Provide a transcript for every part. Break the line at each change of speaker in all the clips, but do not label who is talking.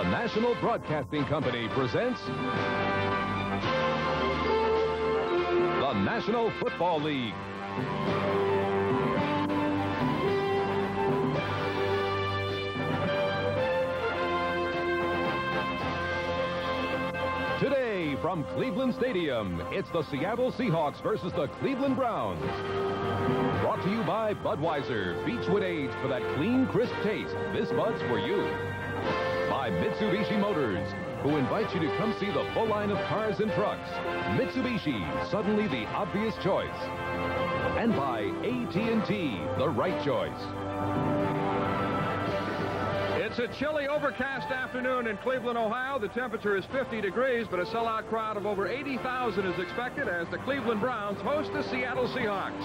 National Broadcasting Company presents the National Football League. Today from Cleveland Stadium, it's the Seattle Seahawks versus the Cleveland Browns. Brought to you by Budweiser, Beechwood Age for that clean, crisp taste. This Bud's for you. By Mitsubishi Motors, who invites you to come see the full line of cars and trucks. Mitsubishi, suddenly the obvious choice. And by AT&T, the right choice.
It's a chilly, overcast afternoon in Cleveland, Ohio. The temperature is 50 degrees, but a sellout crowd of over 80,000 is expected as the Cleveland Browns host the Seattle Seahawks.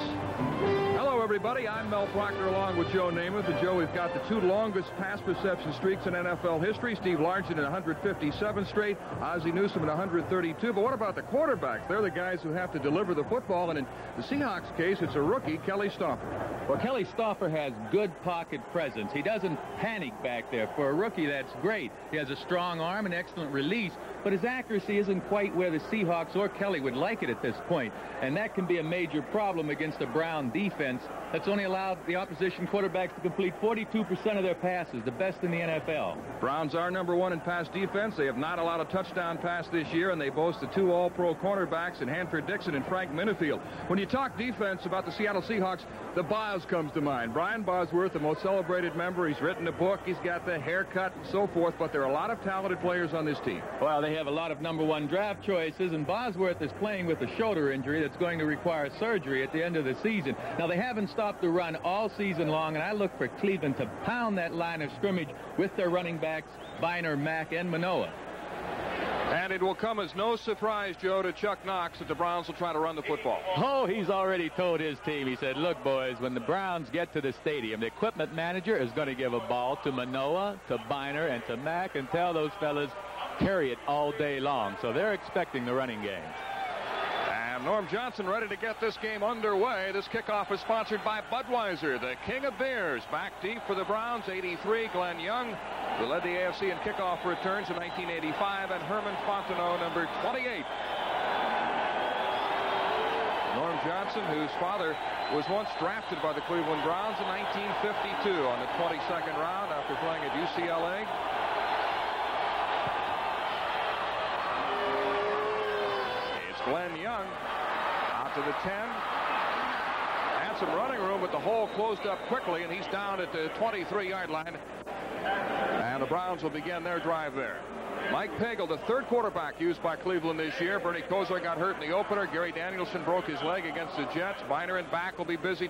Hello, everybody. I'm Mel Proctor along with Joe Namath. And Joe, we've got the two longest pass reception streaks in NFL history. Steve Largent in 157 straight, Ozzie Newsome in 132. But what about the quarterbacks? They're the guys who have to deliver the football. And in the Seahawks case, it's a rookie, Kelly Stouffer.
Well, Kelly Stouffer has good pocket presence. He doesn't panic back there. For a rookie, that's great. He has a strong arm and excellent release, but his accuracy isn't quite where the Seahawks or Kelly would like it at this point, and that can be a major problem against a Brown defense that's only allowed the opposition quarterbacks to complete 42% of their passes, the best in the NFL.
Browns are number one in pass defense. They have not allowed a touchdown pass this year, and they boast the two all-pro cornerbacks in Hanford Dixon and Frank Minifield. When you talk defense about the Seattle Seahawks, the Boz comes to mind. Brian Bosworth, the most celebrated member. He's written a book. He's got the haircut and so forth, but there are a lot of talented players on this team.
Well, they have a lot of number one draft choices, and Bosworth is playing with a shoulder injury that's going to require surgery at the end of the season. Now, they haven't stopped the run all season long, and I look for Cleveland to pound that line of scrimmage with their running backs, Biner, Mack, and Manoah.
And it will come as no surprise, Joe, to Chuck Knox that the Browns will try to run the football.
Oh, he's already told his team. He said, look, boys, when the Browns get to the stadium, the equipment manager is going to give a ball to Manoah, to Biner, and to Mack, and tell those fellas carry it all day long. So they're expecting the running game.
And Norm Johnson ready to get this game underway. This kickoff is sponsored by Budweiser, the king of beers. Back deep for the Browns, 83, Glenn Young, who led the AFC in kickoff returns in 1985, and Herman Fontenot, number 28. Norm Johnson, whose father was once drafted by the Cleveland Browns in 1952 on the 22nd round after playing at UCLA. Glenn Young out to the 10. Had some running room, but the hole closed up quickly, and he's down at the 23-yard line. And the Browns will begin their drive there. Mike Pagel, the third quarterback used by Cleveland this year. Bernie Kosar got hurt in the opener. Gary Danielson broke his leg against the Jets. Biner and Mack will be busy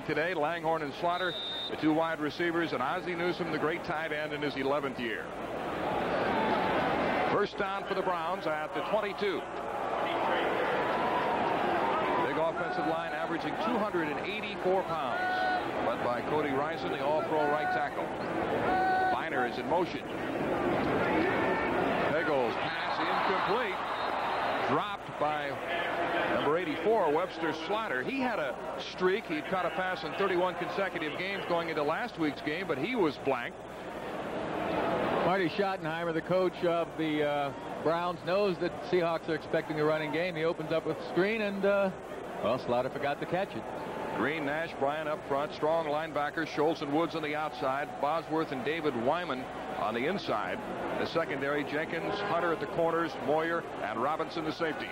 today. Langhorne and Slaughter, the two wide receivers, and Ozzie Newsome, the great tight end, in his 11th year. First down for the Browns at the 22. Big offensive line averaging 284 pounds. Led by Cody Rison, the all-pro right tackle. Biner is in motion. Pegel's pass incomplete. Dropped by number 84, Webster Slaughter. He had a streak. He'd caught a pass in 31 consecutive games going into last week's game, but he was blank.
Marty Schottenheimer, the coach of the Browns, knows that Seahawks are expecting a running game. He opens up with a screen, and, well, Slaughter forgot to catch it.
Green, Nash, Bryan up front. Strong linebackers, Schultz and Woods on the outside. Bosworth and David Wyman on the inside. The secondary, Jenkins, Hunter at the corners, Moyer, and Robinson the safeties.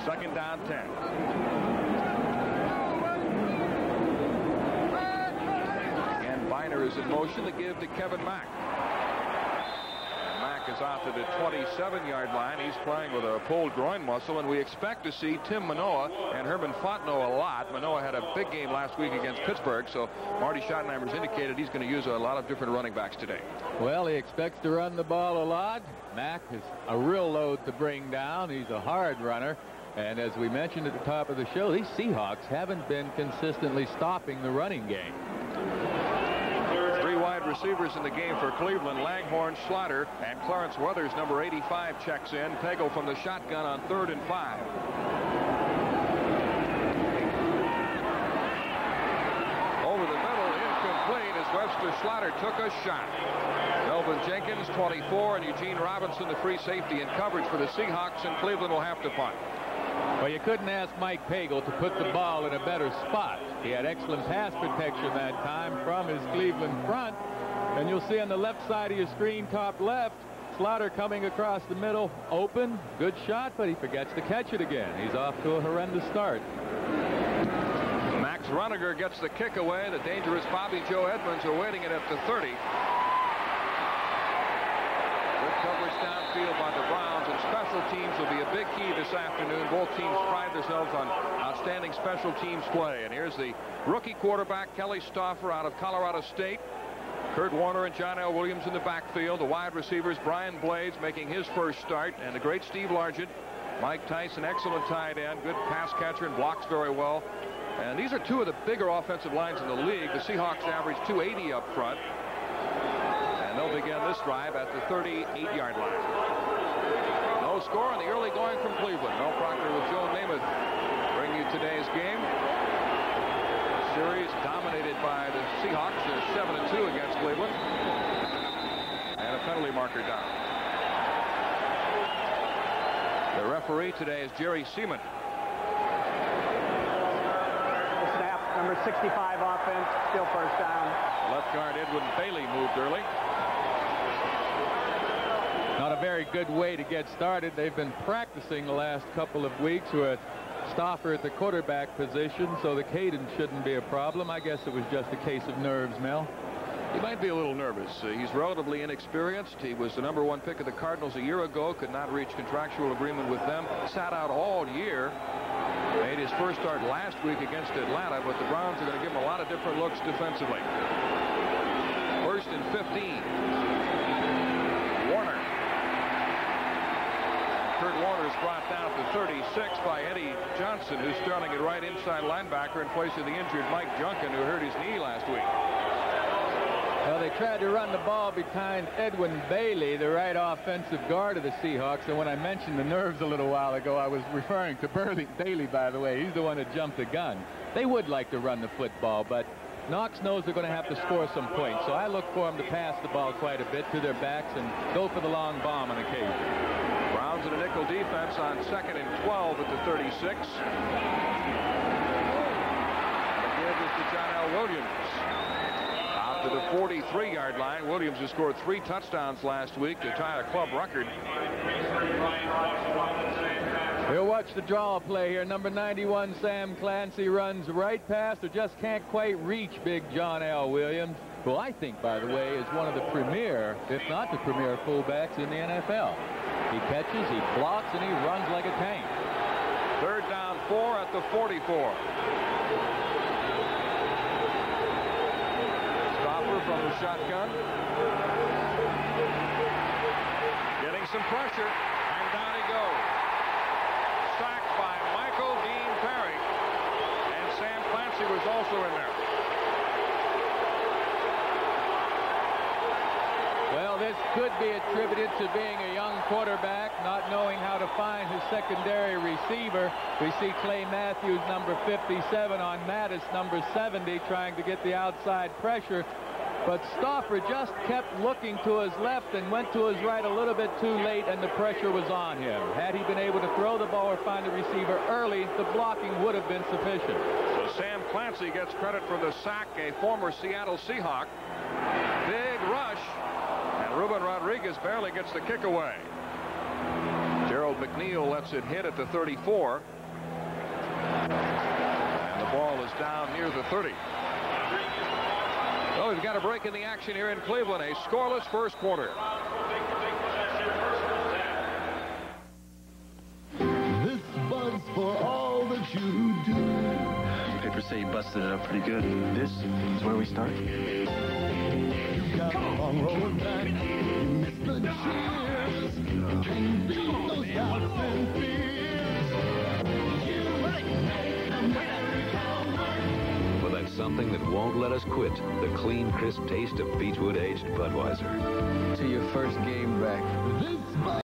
Second down, 10. And Biner is in motion to give to Kevin Mack. Mack is out to the 27-yard line. He's playing with a pulled groin muscle, and we expect to see Tim Manoah and Herman Fontenot a lot. Manoah had a big game last week against Pittsburgh, so Marty Schottenheimer's indicated he's going to use a lot of different running backs today.
Well, he expects to run the ball a lot. Mack is a real load to bring down. He's a hard runner. And as we mentioned at the top of the show, these Seahawks haven't been consistently stopping the running game.
Three wide receivers in the game for Cleveland. Langhorne, Slaughter, and Clarence Weathers, number 85, checks in. Pagel from the shotgun on 3rd and 5. Over the middle, incomplete as Webster Slaughter took a shot. Mel Elvin Jenkins, 24, and Eugene Robinson, the free safety in coverage for the Seahawks, and Cleveland will have to punt.
Well, you couldn't ask Mike Pagel to put the ball in a better spot. He had excellent pass protection that time from his Cleveland front. And you'll see on the left side of your screen, top left, Slaughter coming across the middle, open, good shot, but he forgets to catch it again. He's off to a horrendous start.
Max Runager gets the kick away. The dangerous Bobby Joe Edmonds awaiting it at the 30. Good coverage downfield by the Browns, and special teams will be a big key this afternoon. Both teams pride themselves on outstanding special teams play. And here's the rookie quarterback, Kelly Stauffer, out of Colorado State. Kurt Warner and John L. Williams in the backfield. The wide receivers, Brian Blades making his first start, and the great Steve Largent. Mike Tyson, excellent tight end, good pass catcher and blocks very well. And these are two of the bigger offensive lines in the league. The Seahawks average 280 up front. And they'll begin this drive at the 38-yard line. No score in the early going from Cleveland. Mel Proctor with Joe Namath bring you today's game. Series dominated by the Seahawks. They're 7-2 against Cleveland. And a penalty marker down. The referee today is Jerry Seaman.
The snap, number 65 offense, still first down.
Left guard Edwin Bailey moved early.
Not a very good way to get started. They've been practicing the last couple of weeks with Stauffer at the quarterback position, so the cadence shouldn't be a problem. I guess it was just a case of nerves, Mel.
He might be a little nervous. He's relatively inexperienced. He was the #1 pick of the Cardinals a year ago, could not reach contractual agreement with them, sat out all year, made his first start last week against Atlanta, but the Browns are going to give him a lot of different looks defensively. First and 15. Warner. Kurt Warner is brought down to 36 by Eddie Johnson, who's starting at right inside linebacker in place of the injured Mike Junkin, who hurt his knee last week.
Well, they tried to run the ball behind Edwin Bailey, the right offensive guard of the Seahawks. And when I mentioned the nerves a little while ago, I was referring to Bailey, by the way. He's the one that jumped the gun. They would like to run the football, but Knox knows they're going to have to score some points. So I look for them to pass the ball quite a bit to their backs and go for the long bomb on occasion.
Browns in a nickel defense on 2nd and 12 at the 36. The give is to John L. Williams. Out to the 43-yard line. Williams has scored 3 touchdowns last week to tie a club record.
We'll watch the draw play here. Number 91, Sam Clancy, runs right past or just can't quite reach big John L. Williams, who I think, by the way, is one of the premier, if not the premier, fullbacks in the NFL. He catches, he blocks, and he runs like a tank.
3rd down 4 at the 44. Stauffer from the shotgun. Getting some pressure, and down he goes. Sacked by Michael Dean Perry, and Sam Clancy was also in there.
Well, this could be attributed to being a young quarterback, not knowing how to find his secondary receiver. We see Clay Matthews, number 57, on Mattis, number 70, trying to get the outside pressure. But Stauffer just kept looking to his left and went to his right a little bit too late, and the pressure was on him. Had he been able to throw the ball or find the receiver early, the blocking would have been sufficient.
So Sam Clancy gets credit for the sack, a former Seattle Seahawk. Big rush, and Ruben Rodriguez barely gets the kick away. Gerald McNeil lets it hit at the 34. And the ball is down near the 30. Well, we've got a break in the action here in Cleveland. A scoreless first quarter.
This buzz for all that you do.
Papers say you busted it up pretty good. This is where we start.
You got a long road back. You missed the cheers. Can't beat those doubts and fears. You make America work.
For that something that won't let us quit, the clean, crisp taste of Beechwood Aged Budweiser.
To your first game back.
This